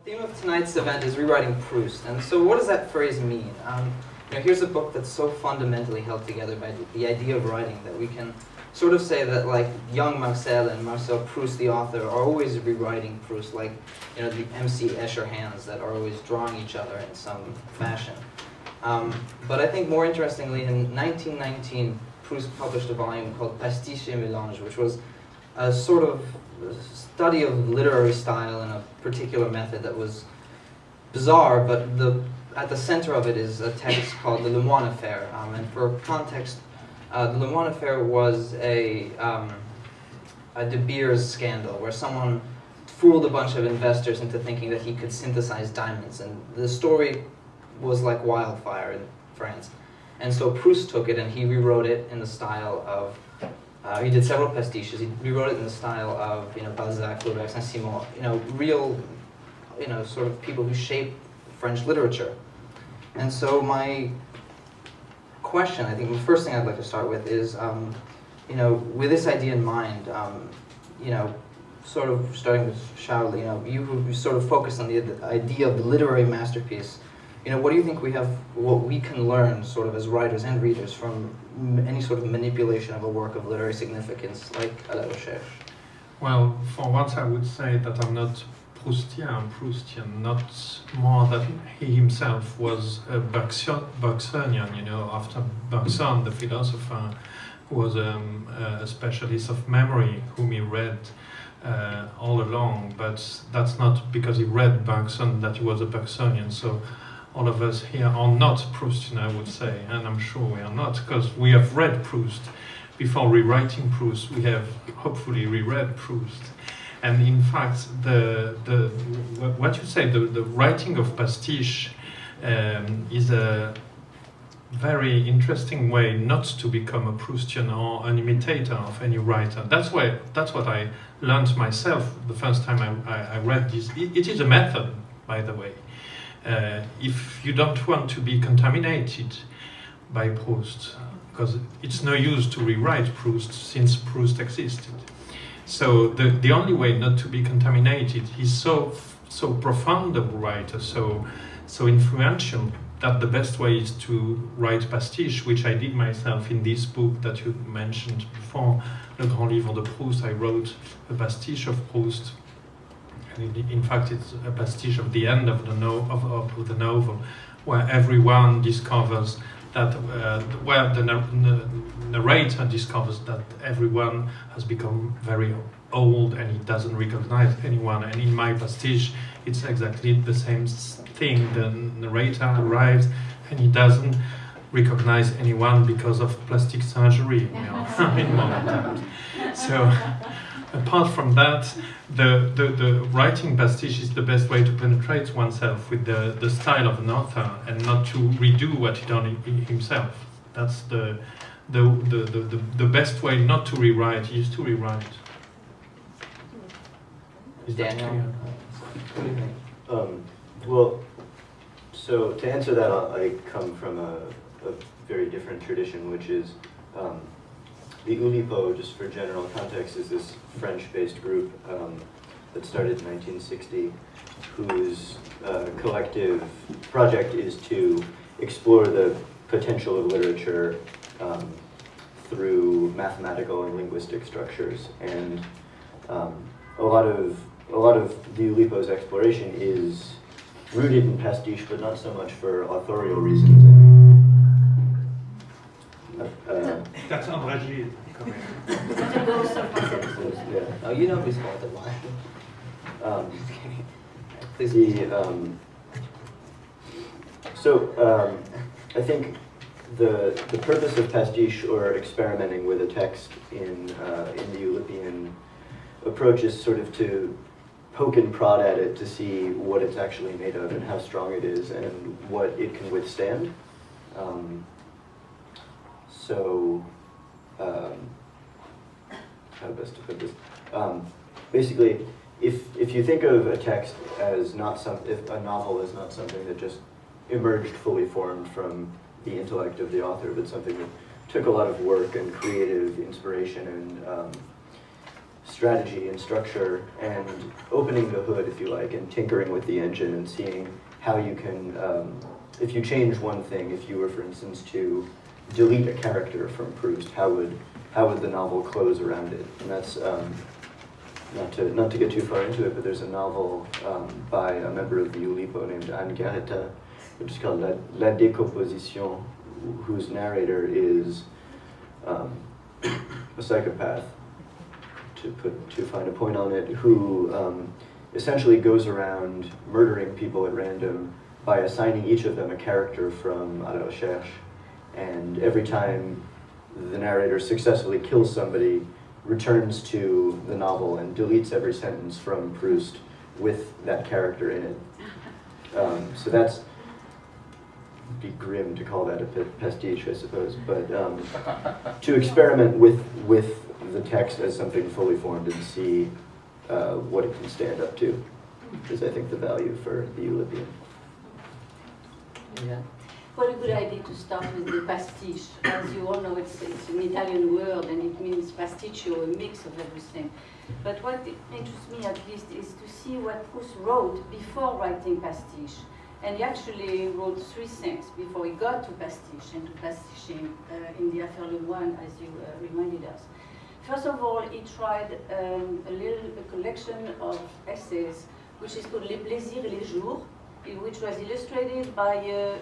theme of tonight's event is rewriting Proust, and so what does that phrase mean? Here's a book that's so fundamentally held together by the idea of writing that we can sort of say that, like, young Marcel and Marcel Proust, the author, are always rewriting Proust, like, the MC Escher hands that are always drawing each other in some fashion. But I think more interestingly, in 1919, Proust published a volume called Pastiche et Mélange, which was a sort of study of literary style in a particular method that was bizarre, but at the center of it is a text called the Le Moine Affair. And for context, the Le Moine Affair was a De Beers scandal where someone fooled a bunch of investors into thinking that he could synthesize diamonds, and the story was like wildfire in France. And so Proust took it and he rewrote it in the style of, he did several pastiches. He rewrote it in the style of Balzac, Flaubert, Saint-Simon, real, sort of people who shaped French literature. And so my question, I think the first thing I'd like to start with is, with this idea in mind, sort of starting with Charles, you sort of focused on the idea of the literary masterpiece. What do you think what we can learn sort of as writers and readers from any sort of manipulation of a work of literary significance like À la Recherche? Well, for once I would say that I'm not Proustian, not more that he himself was a Bergsonian, after Bergson, the philosopher, who was a specialist of memory, whom he read all along, but that's not because he read Bergson that he was a Bergsonian. So all of us here are not Proustian, I would say, and I'm sure we are not, because we have read Proust. Before rewriting Proust, we have hopefully reread Proust. And in fact, what you say, the writing of pastiche is a very interesting way not to become a Proustian or an imitator of any writer. That's what I learned myself the first time I read this. It is a method, by the way. If you don't want to be contaminated by Proust, because it's no use to rewrite Proust since Proust existed. So the only way not to be contaminated, he's so profound a writer, so influential, that the best way is to write pastiche, which I did myself in this book that you mentioned before, Le Grand Livre de Proust. I wrote a pastiche of Proust. And in fact, it's a pastiche of the end of the novel, where everyone discovers that, where the narrator discovers that everyone has become very old and he doesn't recognize anyone. And in my pastiche, it's exactly the same thing. The narrator arrives and he doesn't recognize anyone because of plastic surgery, in modern times. So, apart from that, the writing pastiche is the best way to penetrate oneself with the style of an author and not to redo what he done himself. That's the best way not to rewrite is to rewrite. Is that Daniel? clear? Well, so to answer that, I come from a very different tradition, which is the Oulipo, just for general context, is this French-based group that started in 1960, whose collective project is to explore the potential of literature through mathematical and linguistic structures. And a lot of the Oulipo's exploration is rooted in pastiche, but not so much for authorial reasons. That's André coming. Yeah. Oh, you know who's fault it was. Please. I think the purpose of pastiche, or experimenting with a text in the Oulipian approach, is sort of to poke and prod at it to see what it's actually made of and how strong it is and what it can withstand. How best to put this? Basically, if you think of a text as if a novel is not something that just emerged fully formed from the intellect of the author, but something that took a lot of work and creative inspiration and strategy and structure and opening the hood, if you like, and tinkering with the engine and seeing how you can, if you change one thing, if you were, for instance, to delete a character from Proust, how would the novel close around it? And that's, not to get too far into it, but there's a novel by a member of the Oulipo named Anne Garreta, which is called La Décomposition, whose narrator is a psychopath, to find a point on it, who essentially goes around murdering people at random by assigning each of them a character from À la Recherche. And every time the narrator successfully kills somebody, returns to the novel and deletes every sentence from Proust with that character in it. So that's, it'd be grim to call that a pastiche, I suppose, but to experiment with the text as something fully formed and see what it can stand up to is, I think, the value for the Oulipian. Yeah. What a good idea to start with the pastiche. As you all know, it's an Italian word and it means pasticcio, a mix of everything. But what interests me at least is to see what Proust wrote before writing pastiche. And he actually wrote three things before he got to pastiche and to pastiching in the Affaires Le Moine, as you reminded us. First of all, he tried a collection of essays which is called Les Plaisirs et les Jours, which was illustrated by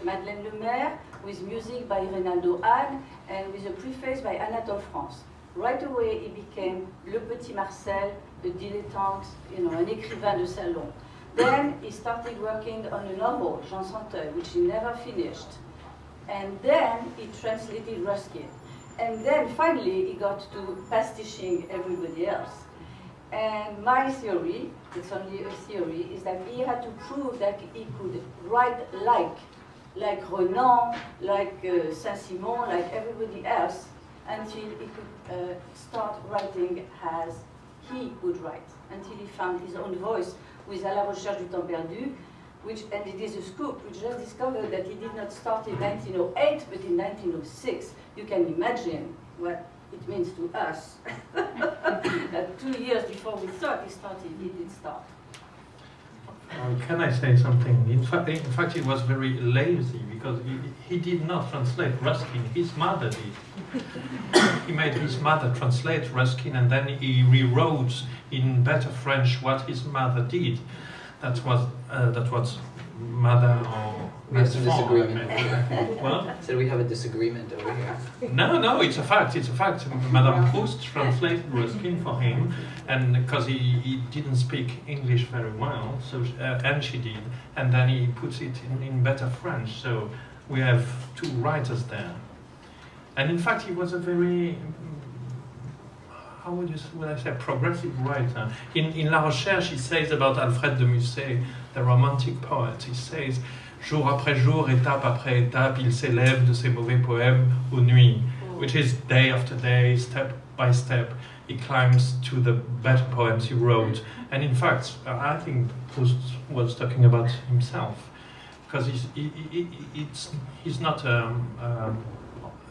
Madeleine Lemaire, with music by Reynaldo Hahn, and with a preface by Anatole France. Right away, he became Le Petit Marcel, a dilettante, an écrivain de salon. Then he started working on a novel, Jean Santeuil, which he never finished. And then he translated Ruskin. And then finally, he got to pastiching everybody else. And my theory, it's only a theory, is that he had to prove that he could write like Renan, like Saint-Simon, like everybody else, until he could start writing as he could write, until he found his own voice with À la Recherche du Temps Perdu, and it is a scoop, we just discovered that he did not start in 1908, but in 1906. You can imagine what it means to us. That 2 years before we thought he did start. Can I say something? In fact, he was very lazy because he did not translate Ruskin. His mother did. He made his mother translate Ruskin, and then he rewrote in better French what his mother did. That was mother or we have some disagreement. Well, So we have a disagreement over here. No, it's a fact. It's a fact. Madame Proust translated Ruskin for him, and because he didn't speak English very well, so and she did, and then he puts it in better French. So we have two writers there, and in fact, he was a very how would I say, progressive writer. In La Recherche, he says about Alfred de Musset, the romantic poet, he says, jour après jour, étape après étape, il s'élève de ses mauvais poèmes aux nuits, which is day after day, step by step, he climbs to the better poems he wrote. And in fact, I think Proust was talking about himself, because he's not a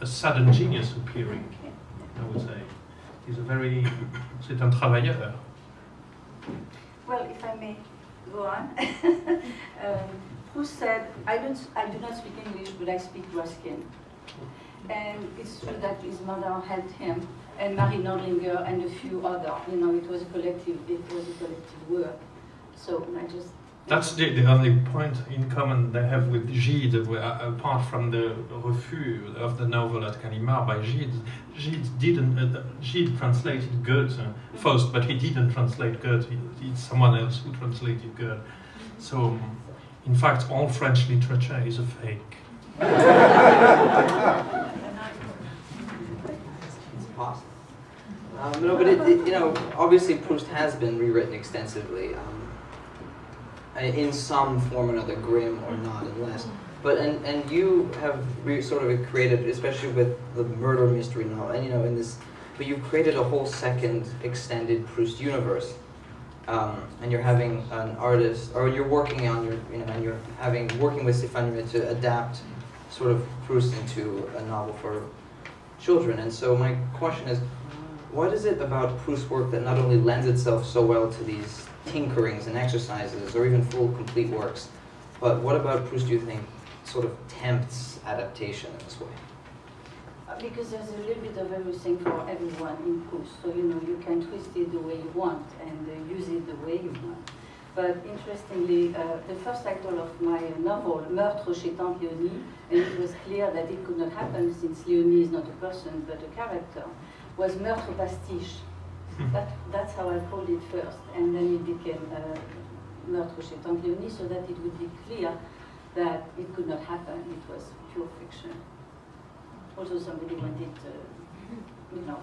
sudden genius appearing, I would say. C'est un travailleur. Well, if I may go on. Proust said, I do not speak English, but I speak Ruskin. And it's true that his mother helped him, and Marie Nordlinger and a few other. It was a collective work. So I just... That's the only point in common they have with Gide, apart from the refus of the novel at Gallimard by Gide. Gide translated Goethe first, but he didn't translate Goethe. It's someone else who translated Goethe. So, in fact, all French literature is a fake. It's possible. No, but obviously Proust has been rewritten extensively. In some form or another, grim or not, unless. But and you have sort of created, especially with the murder mystery novel, and in this, but you've created a whole second extended Proust universe, and you're having an artist, or you're working on and you're working with Stéphane Huet to adapt sort of Proust into a novel for children. And so my question is, what is it about Proust's work that not only lends itself so well to these tinkerings and exercises, or even full, complete works, but what about Proust do you think sort of tempts adaptation in this way? Because there's a little bit of everything for everyone in Proust. So, you know, you can twist it the way you want and use it the way you want. But interestingly, the first title of my novel, Meurtre chez Tante Léonie, and it was clear that it could not happen since Léonie is not a person but a character, was Meurtre Pastiche. That's how I called it first. And then it became Meurtre chez Tante Léonie, so that it would be clear that it could not happen. It was pure fiction. Also, somebody wanted to, you know,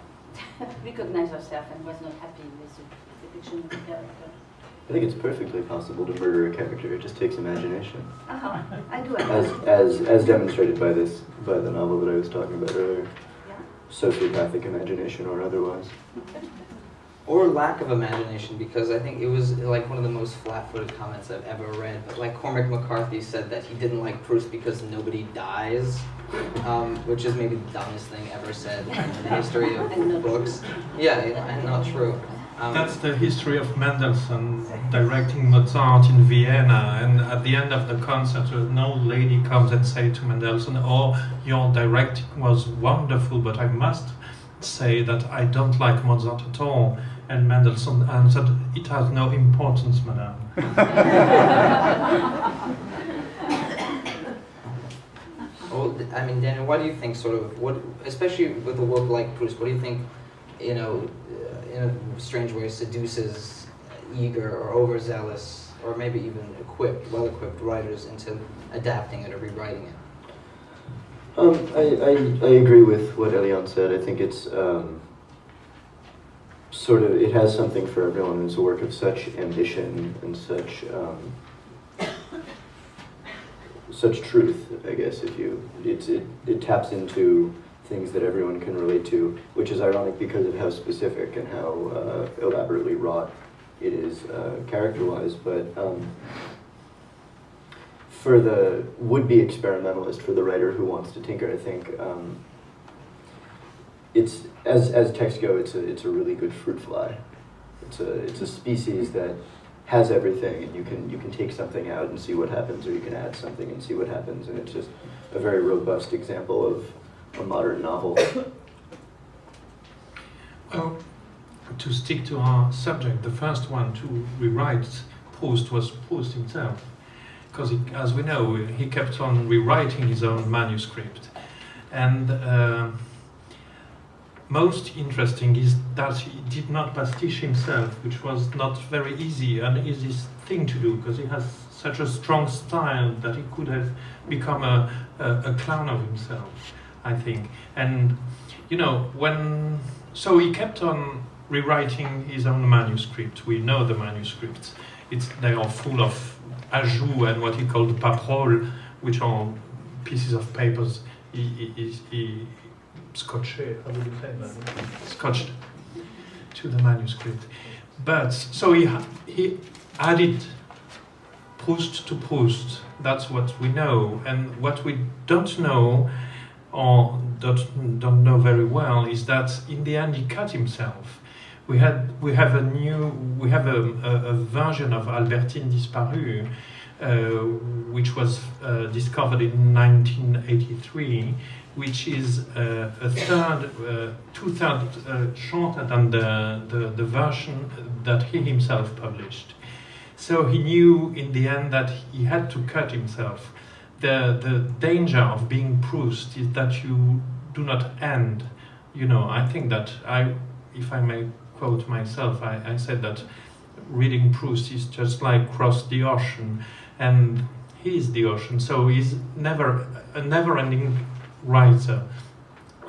recognize herself and was not happy with the fiction of the character. I think it's perfectly possible to murder a character. It just takes imagination. I do. As demonstrated by the novel that I was talking about earlier. Yeah. Sociopathic imagination or otherwise. Or lack of imagination, because I think it was like one of the most flat-footed comments I've ever read. But like Cormac McCarthy said that he didn't like Proust because nobody dies, which is maybe the dumbest thing ever said in the history of books. Yeah, and not true. That's the history of Mendelssohn directing Mozart in Vienna, and at the end of the concert an old lady comes and says to Mendelssohn, "Oh, your directing was wonderful, but I must say that I don't like Mozart at all." And Mendelssohn answered, "It has no importance, madame." Well, I mean, Daniel, what do you think, sort of, what, especially with a work like Proust, what do you think, you know, in a strange way, seduces eager or overzealous, or maybe even equipped, well-equipped writers into adapting it or rewriting it? I agree with what Eliane said. I think it's sort of, it has something for everyone. It's a work of such ambition and such such truth, I guess. It taps into things that everyone can relate to, which is ironic because of how specific and how elaborately wrought it is character-wise. But for the would-be experimentalist, for the writer who wants to tinker, I think it's, as texts go, it's a really good fruit fly. It's a species that has everything, and you can take something out and see what happens, or you can add something and see what happens, and it's just a very robust example of a modern novel. Well, to stick to our subject, the first one to rewrite Proust was Proust himself, because as we know, he kept on rewriting his own manuscript. And most interesting is that he did not pastiche himself, which was not very easy, an easy thing to do, because he has such a strong style that he could have become a clown of himself, I think. And, you know, so he kept on rewriting his own manuscript. We know the manuscripts. They are full of ajouts and what he called paroles, which are pieces of papers he scotched to the manuscript. But so he added Proust to Proust. That's what we know. And what we don't know, or don't know very well, is that in the end he cut himself. We have a version of Albertine Disparue, which was discovered in 1983, which is two-thirds shorter than the version that he himself published. So he knew in the end that he had to cut himself. The danger of being Proust is that you do not end. You know, I think that if I may quote myself, I said that reading Proust is just like cross the ocean, and he is the ocean, so he's a never-ending writer.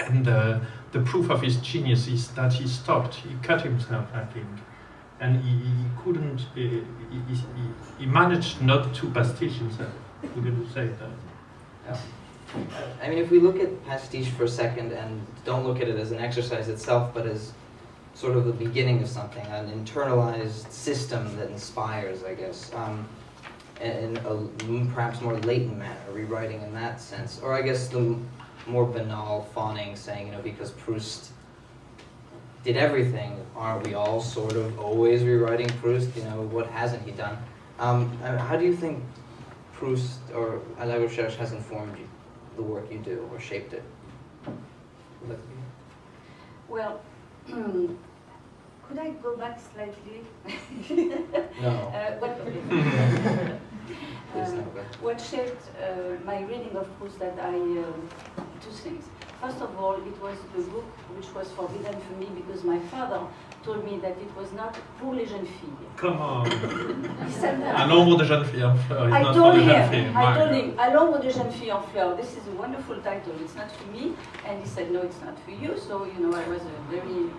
And the proof of his genius is that he stopped, he cut himself, I think. And he couldn't, he managed not to pastiche himself. Would you say that? Yeah. I mean, if we look at pastiche for a second and don't look at it as an exercise itself, but as sort of the beginning of something, an internalized system that inspires, I guess, in a perhaps more latent manner, rewriting in that sense. Or I guess the more banal fawning, saying, you know, because Proust did everything, aren't we all sort of always rewriting Proust? You know, what hasn't he done? How do you think Proust or à la recherche has informed you, the work you do, or shaped it? Well, could I go back slightly? No. What shaped my reading of Proust that two things. First of all, it was a book which was forbidden for me because my father told me that it was not pour les jeunes filles. Come on. He said that. À l'ombre de jeunes filles en fleurs. It's I not told for the him, jeunes filles. I told him, À l'ombre de jeunes filles en fleurs. This is a wonderful title. It's not for me. And he said, no, it's not for you. So, you know, I was a very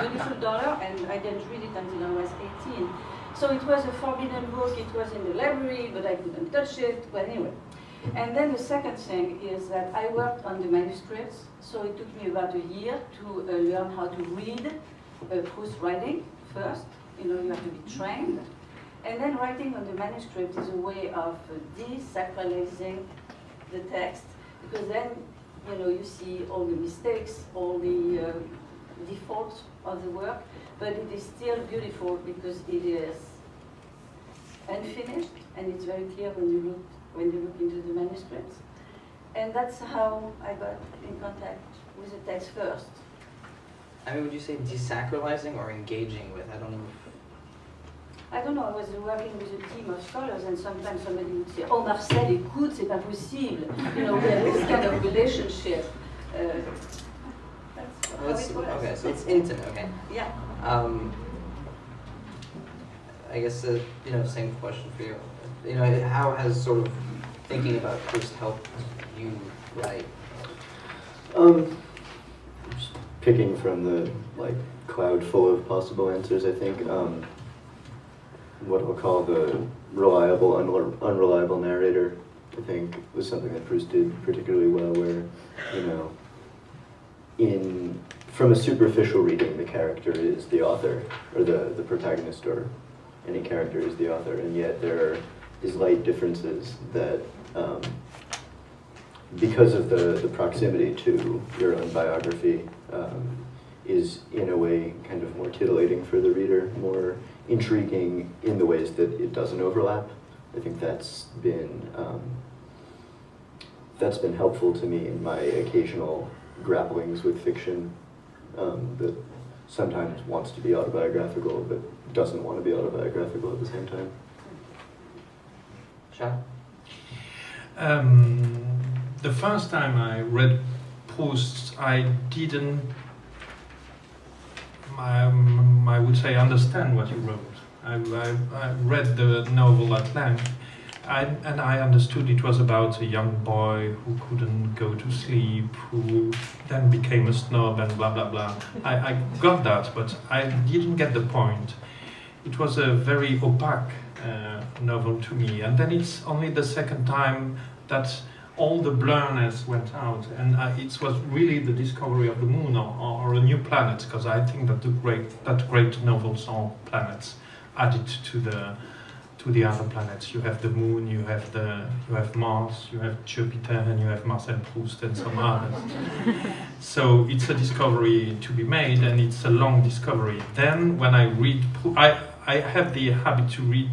beautiful daughter, and I didn't read it until I was 18. So it was a forbidden book. It was in the library, but I couldn't touch it. But anyway. And then the second thing is that I worked on the manuscripts. So it took me about a year to learn how to read Proust writing first. You know, you have to be trained. And then writing on the manuscript is a way of desacralizing the text, because then, you know, you see all the mistakes, all the defaults of the work, but it is still beautiful because it is unfinished, and it's very clear when you look into the manuscripts. And that's how I got in contact with the text first. I mean, would you say desacralizing or engaging with? I don't know. I don't know, I was working with a team of scholars, and sometimes somebody would say, oh, Marcel, écoute, c'est pas possible. You know, we have this kind of relationship. That's how it was. Okay, so it's intimate, okay. Yeah. I guess, you know, same question for you. You know, how has sort of thinking about Proust helped you write? Just picking from the cloud full of possible answers, I think what I'll call the reliable, unreliable narrator, I think, was something that Proust did particularly well, where, you know, from a superficial reading, the character is the author, or the protagonist, or any character is the author, and yet there are these light differences that, because of the proximity to your own biography, is in a way kind of more titillating for the reader, more intriguing in the ways that it doesn't overlap. I think that's been helpful to me in my occasional grapplings with fiction that sometimes wants to be autobiographical but doesn't want to be autobiographical at the same time. Sean? The first time I read Proust, I didn't, I would say, understand what he wrote. I read the novel at length, and I understood it was about a young boy who couldn't go to sleep, who then became a snob and blah blah blah. I got that, but I didn't get the point. It was a very opaque novel to me, and then it's only the second time that all the blurriness went out, and it was really the discovery of the moon or a new planet, because I think that great novels are planets added to the other planets. You have the moon, you have Mars, you have Jupiter, and you have Marcel Proust and some others. So it's a discovery to be made, and it's a long discovery. Then when I read, I have the habit to read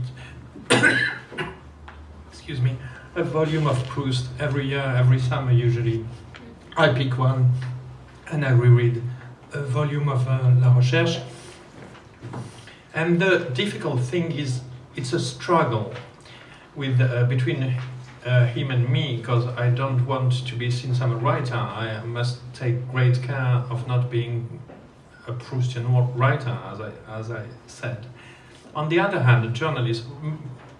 excuse me, a volume of Proust every year, every summer usually. I pick one and I reread a volume of La Recherche. And the difficult thing is it's a struggle with between him and me, because I don't want to be, since I'm a writer, I must take great care of not being a Proustian writer, as I said. On the other hand, a journalist,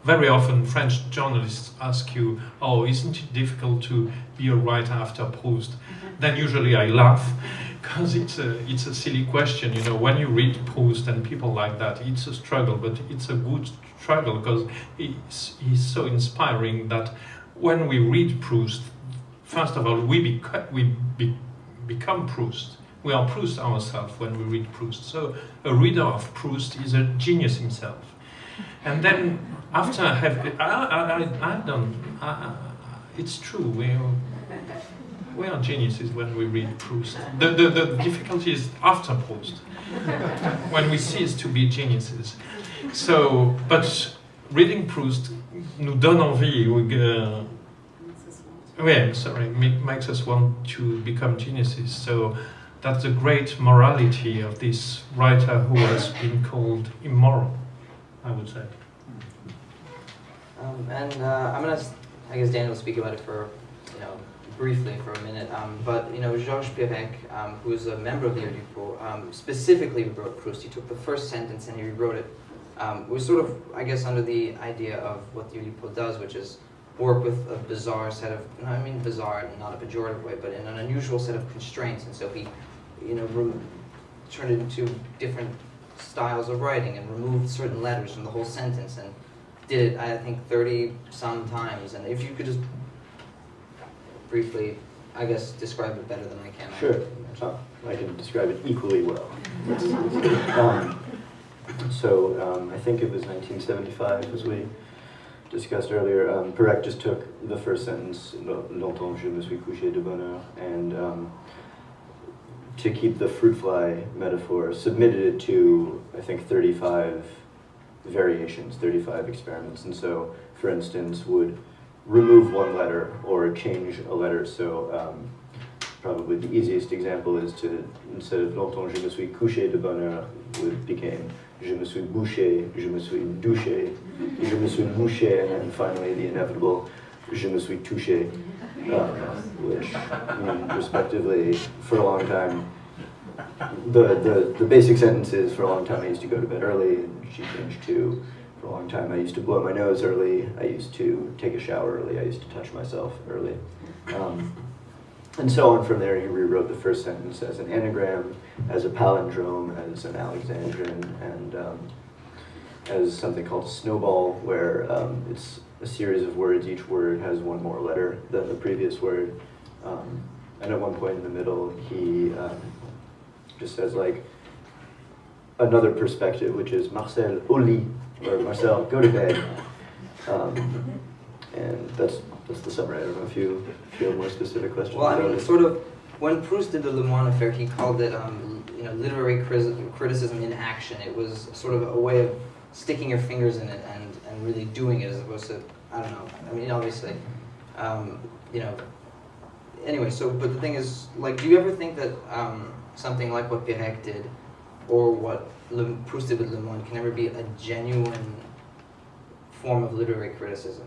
very often French journalists ask you, oh, isn't it difficult to be a writer after Proust? Then usually I laugh, because it's a silly question. You know, when you read Proust and people like that, it's a struggle, but it's a good struggle, because he's so inspiring that when we read Proust, first of all, we become Proust. We are Proust ourselves when we read Proust. So a reader of Proust is a genius himself. And then after I have, it's true. We are geniuses when we read Proust. The difficulty is after Proust, when we cease to be geniuses. So, but reading Proust nous donne envie. Makes us want to become geniuses. So that's the great morality of this writer who has been called immoral, I would say. I'm gonna, I guess Daniel will speak about it for, briefly for a minute. But Georges Perec, who's a member of the Oulipo, specifically wrote Proust. He took the first sentence and he rewrote it. Was sort of, I guess, under the idea of what the Oulipo does, which is work with a bizarre set of, I mean bizarre, not a pejorative way, but in an unusual set of constraints. And so he, turned it into different styles of writing and removed certain letters from the whole sentence and did it, I think, 30-some times. And if you could just briefly, I guess, describe it better than I can. Sure. I can describe it equally well. I think it was 1975, as we discussed earlier. Perec just took the first sentence, Longtemps je me suis couché de bonheur, and to keep the fruit fly metaphor, submitted it to, I think, 35 variations, 35 experiments. And so, for instance, would remove one letter or change a letter. So probably the easiest example is to, instead of Longtemps je me suis couché de bonheur, it became je me suis bouché, je me suis douché, je me suis mouché, and then finally the inevitable je me suis touché, which mean respectively, for a long time, the basic sentence is, for a long time I used to go to bed early, and she changed to, for a long time I used to blow my nose early, I used to take a shower early, I used to touch myself early. And so on from there. He rewrote the first sentence as an anagram, as a palindrome, as an Alexandrian, and as something called snowball, where it's a series of words. Each word has one more letter than the previous word. And at one point in the middle, he just says, like, another perspective, which is Marcel au lit, or Marcel, go to bed. And that's the summary. I don't know if you feel more specific questions. Well, I mean, sort of, when Proust did the Le Moine affair, he called it, literary criticism in action. It was sort of a way of sticking your fingers in it and really doing it, as opposed to, I don't know. I mean, obviously, Anyway, so, but the thing is, like, do you ever think that something like what Perec did, or what Proust did with Le Moine, can ever be a genuine form of literary criticism?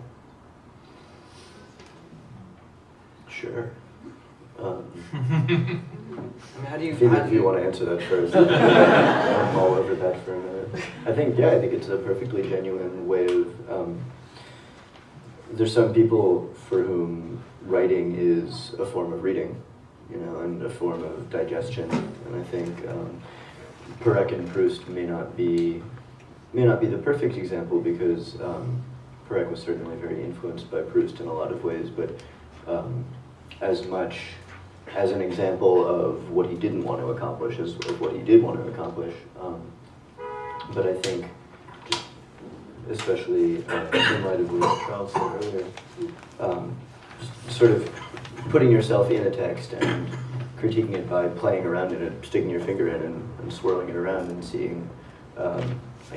Sure. I mean, how do you? If you want to answer that first, I'm all over that for a minute. I think it's a perfectly genuine way of. There's some people for whom writing is a form of reading, and a form of digestion. And I think Perec and Proust may not be the perfect example, because Perec was certainly very influenced by Proust in a lot of ways, but as much as an example of what he didn't want to accomplish as of what he did want to accomplish. But I think, especially in light of what Charles said earlier, sort of putting yourself in a text and critiquing it by playing around in it, sticking your finger in and swirling it around and seeing, I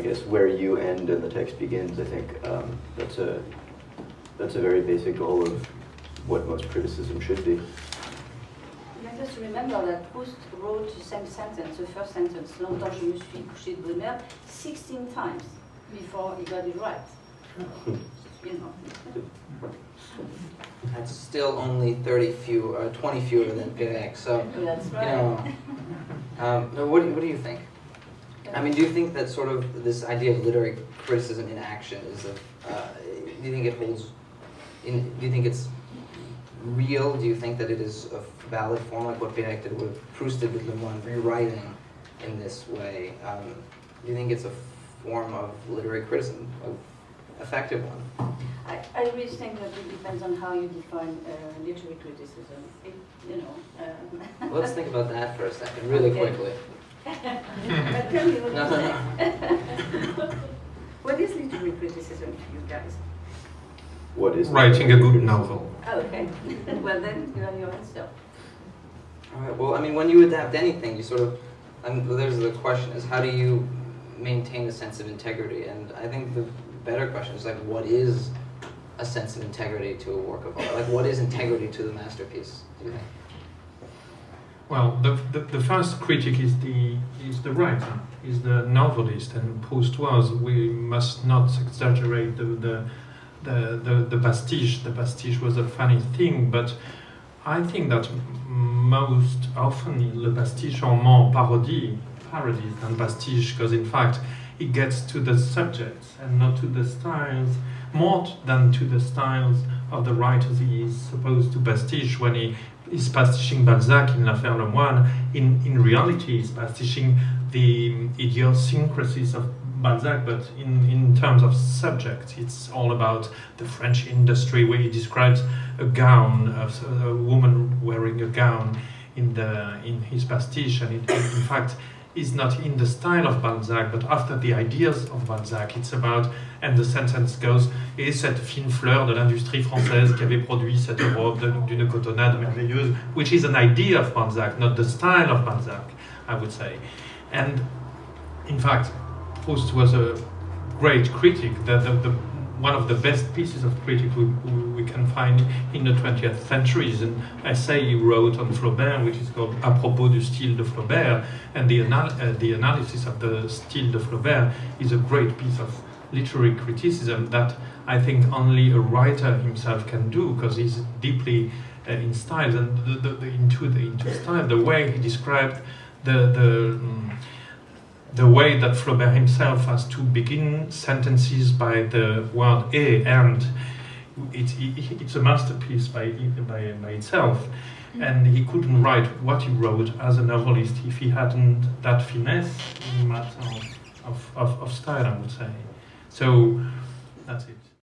guess, where you end and the text begins. I think that's a very basic goal of what most criticism should be. Let us remember that Proust wrote the same sentence, the first sentence, Longtemps je me suis couché de bonheur, 16 times before he got it right. That's still only 20 fewer than Perec. So that's right. What do you think? I mean, do you think that sort of this idea of literary criticism in action is do you think it holds? Do you think it's real? Do you think that it is a valid form, like what Perec did, what Proust did with Le Moine, rewriting in this way? Do you think it's a form of literary criticism, an effective one? I really think that it depends on how you define literary criticism. Let's think about that for a second, really quickly. But tell me what you think. What is literary criticism to you guys? what is writing a good criticism. novel. Oh, okay. Well, then you have your answer. All right. Well, I mean, when you adapt anything, you sort of, there's the question is how do you maintain a sense of integrity? And I think the better question is like, what is a sense of integrity to a work of art? Like, what is integrity to the masterpiece? Do you think? Well, the first critic is the writer, is the novelist, and Proust was. We must not exaggerate the pastiche. The pastiche was a funny thing, but I think that most often le pastiche are more parodies than pastiche, because in fact it gets to the subjects and not to the styles, more than to the styles of the writers he is supposed to pastiche. When he is pastiching Balzac in L'Affaire Lemoine, in reality he's pastiching the idiosyncrasies of Balzac, but in terms of subject, it's all about the French industry, where he describes a gown, a woman wearing a gown in his pastiche, and it in fact is not in the style of Balzac, but after the ideas of Balzac. It's about, and the sentence goes, et cette fine fleur de l'industrie française qui avait produit cette robe d'une cotonnade merveilleuse, which is an idea of Balzac, not the style of Balzac, I would say. And in fact, Proust was a great critic, one of the best pieces of critique we can find in the 20th century is an essay he wrote on Flaubert, which is called À propos du style de Flaubert, and the analysis of the style de Flaubert is a great piece of literary criticism that I think only a writer himself can do, because he's deeply in style and into style, the way he described the way that Flaubert himself has to begin sentences by the word "et," and it's a masterpiece by itself. And he couldn't write what he wrote as a novelist if he hadn't that finesse in matter of style, I would say. So that's it.